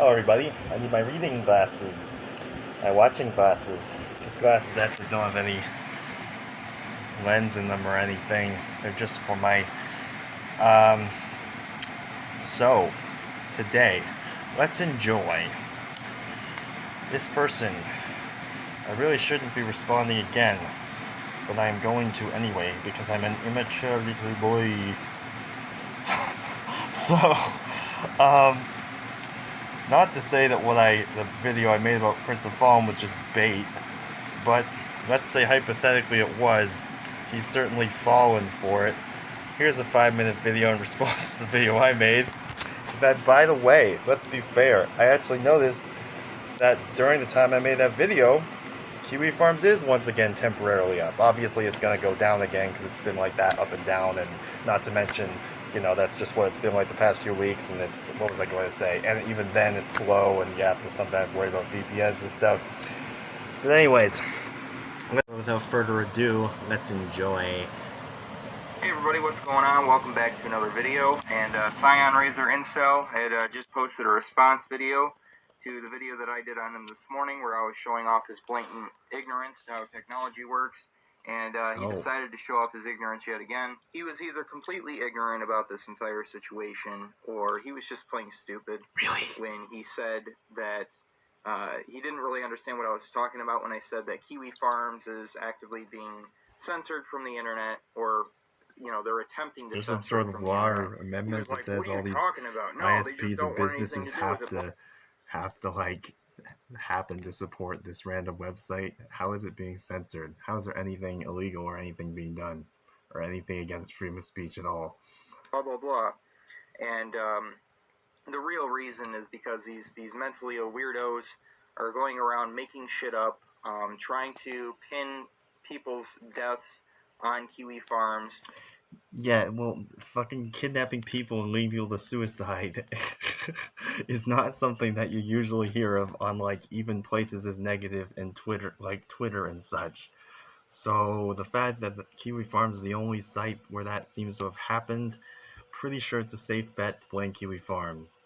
Hello everybody, I need my reading glasses, my watching glasses. These glasses actually don't have any lens in them or anything. They're just for my, so, today, let's enjoy this person. I really shouldn't be responding again, but I'm going to anyway, because I'm an immature little boy. So, not to say that the video I made about Prince of Fallen was just bait, but let's say hypothetically it was. He's certainly fallen for it. Here's a 5-minute video in response to the video I made. That, by the way, let's be fair, I actually noticed that during the time I made that video, Kiwi Farms is once again temporarily up. Obviously it's going to go down again because it's been like that up and down, and not to mention, you know, that's just what it's been like the past few weeks, and it's, what was I going to say, and even then it's slow and you have to sometimes worry about VPNs and stuff. But anyways, without further ado, let's enjoy. Hey everybody, what's going on? Welcome back to another video. And Scion Razor Incel had just posted a response video to the video that I did on him this morning, where I was showing off his blatant ignorance to how technology works. And he decided to show off his ignorance yet again. He was either completely ignorant about this entire situation, or he was just plain stupid. Really? When he said that he didn't really understand what I was talking about when I said that Kiwi Farms is actively being censored from the internet, or, you know, they're attempting to. There's some sort of law or amendment that says all these ISPs and businesses have to like happen to support this random website. How is it being censored? How is there anything illegal or anything being done or anything against freedom of speech at all? Blah blah blah. And the real reason is because these mentally ill weirdos are going around making shit up, trying to pin people's deaths on Kiwi Farms. Yeah, well, fucking kidnapping people and leading people to suicide is not something that you usually hear of on, like, even places as negative in Twitter, like Twitter and such. So the fact that Kiwi Farms is the only site where that seems to have happened, pretty sure it's a safe bet to blame Kiwi Farms.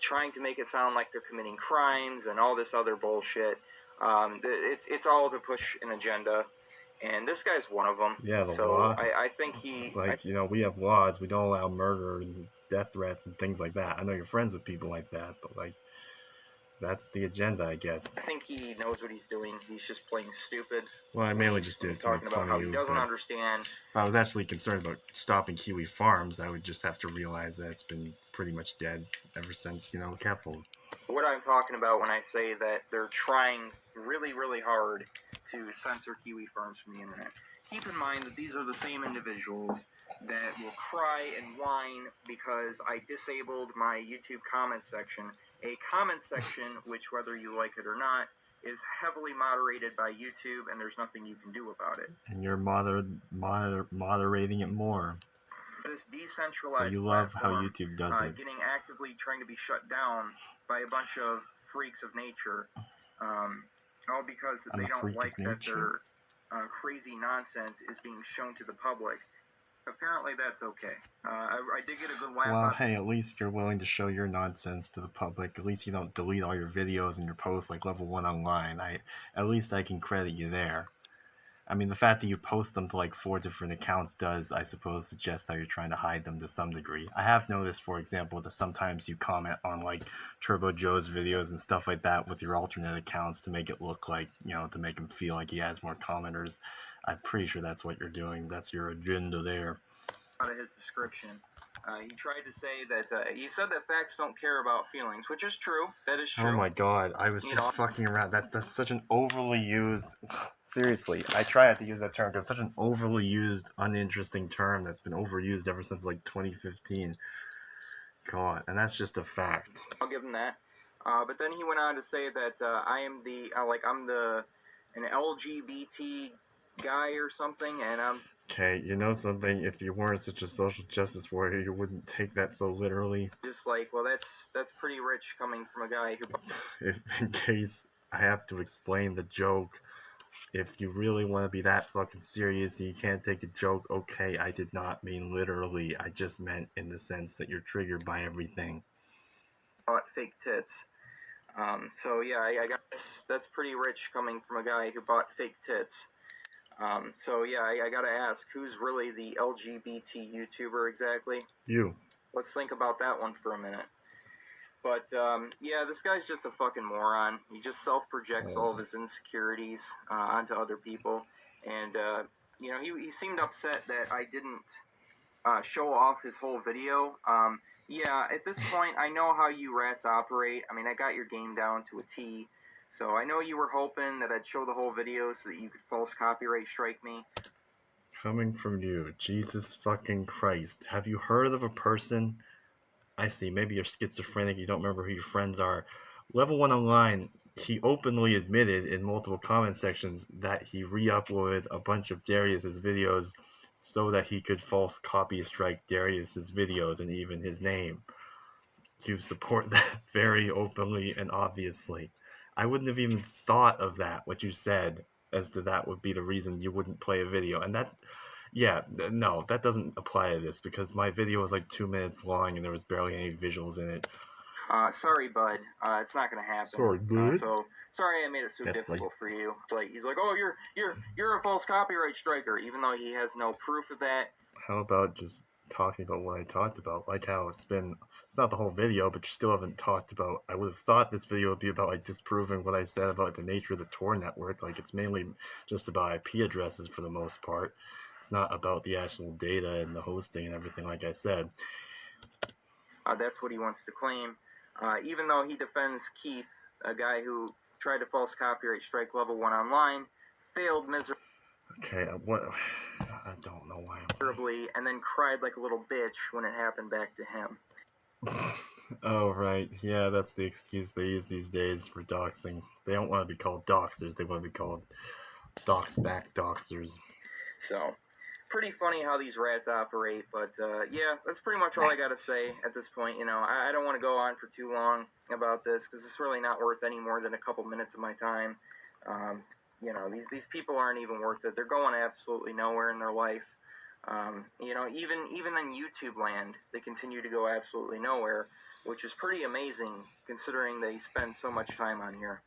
Trying to make it sound like they're committing crimes and all this other bullshit. It's all to push an agenda. And this guy's one of them. Yeah, the law. I think he... you know, we have laws. We don't allow murder and death threats and things like that. I know you're friends with people like that, but, like, that's the agenda, I guess. I think he knows what he's doing. He's just plain stupid. Well, I mainly just did it to make fun of you. He doesn't understand. If I was actually concerned about stopping Kiwi Farms, I would just have to realize that it's been pretty much dead ever since, you know, Keffels. What I'm talking about when I say that they're trying really, really hard to censor Kiwi Farms from the internet. Keep in mind that these are the same individuals that will cry and whine because I disabled my YouTube comment section. A comment section, which, whether you like it or not, is heavily moderated by YouTube, and there's nothing you can do about it. And you're moderating it more. This decentralized so you love how YouTube does it. Getting actively trying to be shut down by a bunch of freaks of nature, all because they don't like that their crazy nonsense is being shown to the public. Apparently that's okay. I did get a good laugh. Well, hey, at least you're willing to show your nonsense to the public. At least you don't delete all your videos and your posts like Level 1 Online. At least I can credit you there. I mean, the fact that you post them to like 4 different accounts does, I suppose, suggest that you're trying to hide them to some degree. I have noticed, for example, that sometimes you comment on like Turbo Joe's videos and stuff like that with your alternate accounts to make it look like, you know, to make him feel like he has more commenters. I'm pretty sure that's what you're doing. That's your agenda there. Out of his description. He tried to say that, he said that facts don't care about feelings, which is true. That is true. Oh my god, I was just fucking around. That's such an overly used... Seriously, I try not to use that term because it's such an overly used, uninteresting term that's been overused ever since, like, 2015. God, and that's just a fact. I'll give him that. But then he went on to say that I am an LGBT guy or something, and I'm... Okay, you know something? If you weren't such a social justice warrior, you wouldn't take that so literally. Just like, well, that's pretty rich coming from a guy who... If, in case I have to explain the joke, if you really want to be that fucking serious and you can't take a joke, okay, I did not mean literally. I just meant in the sense that you're triggered by everything. bought fake tits. So yeah, I got that's pretty rich coming from a guy who bought fake tits. So yeah, I gotta ask, who's really the LGBT YouTuber exactly? You. Let's think about that one for a minute. But yeah, this guy's just a fucking moron. He just self-projects all of his insecurities onto other people, and you know, he seemed upset that I didn't show off his whole video. Yeah, at this point, I know how you rats operate. I mean, I got your game down to a T. So I know you were hoping that I'd show the whole video so that you could false copyright strike me. Coming from you, Jesus fucking Christ. Have you heard of a person? I see, maybe you're schizophrenic, you don't remember who your friends are. Level 1 Online, he openly admitted in multiple comment sections that he re-uploaded a bunch of Darius's videos so that he could false copy strike Darius's videos and even his name. You support that very openly and obviously. I wouldn't have even thought of that, what you said, as to that would be the reason you wouldn't play a video. And that, yeah, no, that doesn't apply to this because my video was like 2 minutes long and there was barely any visuals in it. Sorry, bud. It's not gonna happen. Sorry, bud. So sorry I made it so That's difficult for you. It's like he's like, oh, you're a false copyright striker, even though he has no proof of that. How about just talking about what I talked about? Like how it's not the whole video, but you still haven't talked about. I would have thought this video would be about like disproving what I said about the nature of the Tor network. Like it's mainly just about IP addresses for the most part. It's not about the actual data and the hosting and everything, like I said. That's what he wants to claim. Even though he defends Keith, a guy who tried to false copyright strike Level 1 Online, failed miserably. Okay, what? I don't know why I'm... and then cried like a little bitch when it happened back to him. Oh, right. Yeah, that's the excuse they use these days for doxing. They don't want to be called doxers. They want to be called doxback doxers. So, pretty funny how these rats operate, but yeah, that's pretty much all I gotta say at this point. You know, I don't want to go on for too long about this because it's really not worth any more than a couple minutes of my time. You know, these people aren't even worth it. They're going absolutely nowhere in their life. You know, even in YouTube land, they continue to go absolutely nowhere, which is pretty amazing considering they spend so much time on here.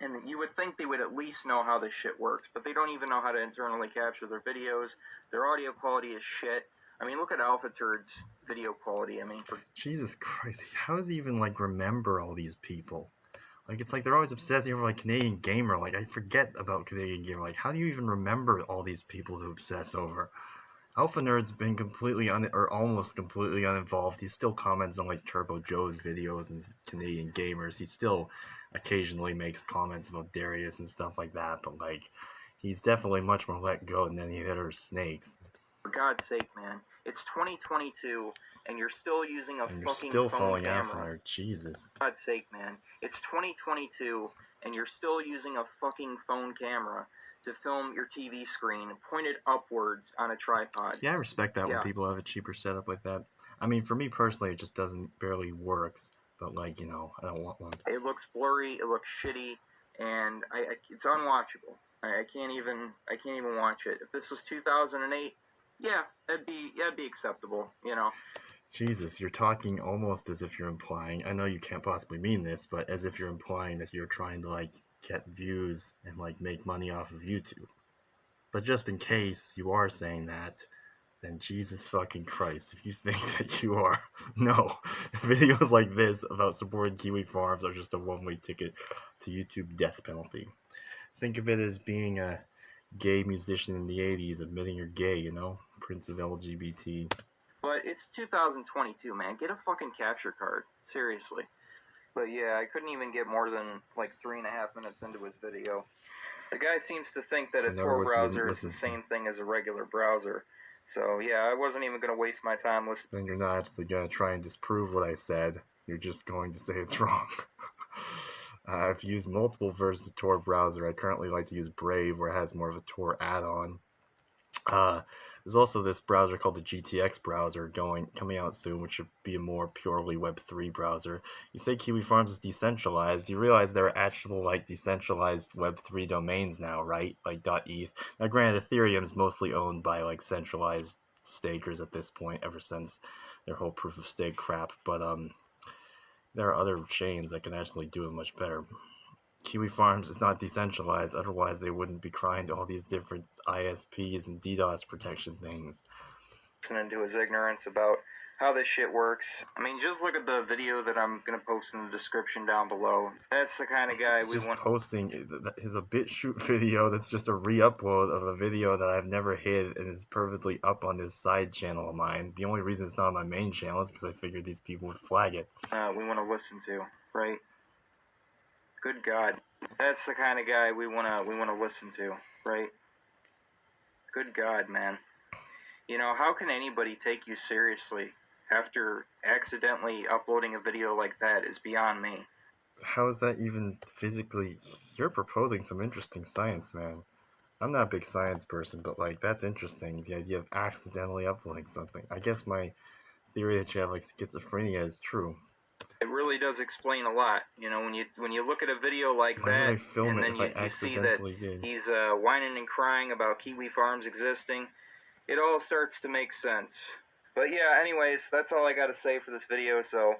And you would think they would at least know how this shit works, but they don't even know how to internally capture their videos. Their audio quality is shit. I mean, look at Alpha Turd's video quality. I mean, Jesus Christ, how does he even like remember all these people? Like, it's like they're always obsessing over like Canadian Gamer. Like, I forget about Canadian Gamer. Like, how do you even remember all these people to obsess over? Alpha Nerd's been completely or almost completely uninvolved. He still comments on like Turbo Joe's videos and Canadian Gamers. He still occasionally makes comments about Darius and stuff like that, but like he's definitely much more let go than any hitter snakes. For God's sake, man, it's 2022 and you're still using a and fucking still phone falling camera. Alpha Nerd. Jesus. For God's sake, man, it's 2022 and you're still using a fucking phone camera to film your TV screen pointed upwards on a tripod. Yeah, I respect that when people have a cheaper setup like that. I mean, for me personally, it just barely works. But like, you know, I don't want one. It looks blurry, it looks shitty, and it's unwatchable. I can't even watch it. If this was 2008, yeah, that'd be acceptable, you know. Jesus, you're talking almost as if you're implying, I know you can't possibly mean this, but as if you're implying that you're trying to like get views and like make money off of YouTube. But just in case you are saying that, then Jesus fucking Christ, if you think that you are, no. Videos like this about supporting Kiwi Farms are just a one-way ticket to YouTube death penalty. Think of it as being a gay musician in the 80s admitting you're gay, you know? Prince of LGBT. But it's 2022, man. Get a fucking capture card. Seriously. But yeah, I couldn't even get more than like 3.5 minutes into his video. The guy seems to think that a Tor browser is the same thing as a regular browser. So yeah, I wasn't even going to waste my time listening. Then you're not actually going to try and disprove what I said. You're just going to say it's wrong. I've used multiple versions of Tor browser. I currently like to use Brave, where it has more of a Tor add-on. There's also this browser called the GTX browser coming out soon, which should be a more purely Web3 browser. You say Kiwi Farms is decentralized. You realize there are actual like decentralized Web3 domains now, right? Like .eth. Now, granted, Ethereum's mostly owned by like centralized stakers at this point, ever since their whole proof of stake crap. But There are other chains that can actually do it much better. Kiwi Farms is not decentralized, otherwise they wouldn't be crying to all these different ISPs and DDoS protection things. Listening to his ignorance about how this shit works. I mean, just look at the video that I'm gonna post in the description down below. That's the kind of guy He's we just want. posting his a BitChute video that's just a re-upload of a video that I've never hid and is perfectly up on this side channel of mine. The only reason it's not on my main channel is because I figured these people would flag it. We want to listen to, right? Good God, that's the kind of guy we wanna listen to, right? Good God, man. You know, how can anybody take you seriously after accidentally uploading a video like that is beyond me. How is that even physically? You're proposing some interesting science, man. I'm not a big science person, but like that's interesting. The idea of accidentally uploading something. I guess my theory that you have like schizophrenia is true. It really does explain a lot. You know, when you look at a video like Why would I that, film and it then if I you see that accidentally did? he's whining and crying about Kiwi Farms existing, it all starts to make sense. But yeah, anyways, that's all I got to say for this video. So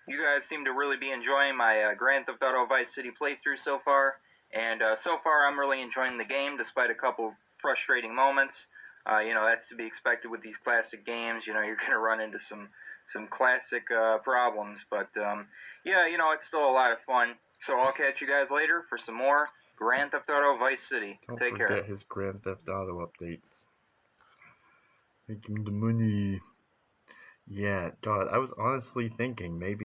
you guys seem to really be enjoying my Grand Theft Auto Vice City playthrough so far, and so far I'm really enjoying the game despite a couple frustrating moments. You know, that's to be expected with these classic games. You know, you're going to run into some classic problems, but yeah, you know, it's still a lot of fun. So I'll catch you guys later for some more Grand Theft Auto Vice City. Don't Take forget care. his Grand Theft Auto updates. Making the money. Yeah, God, I was honestly thinking maybe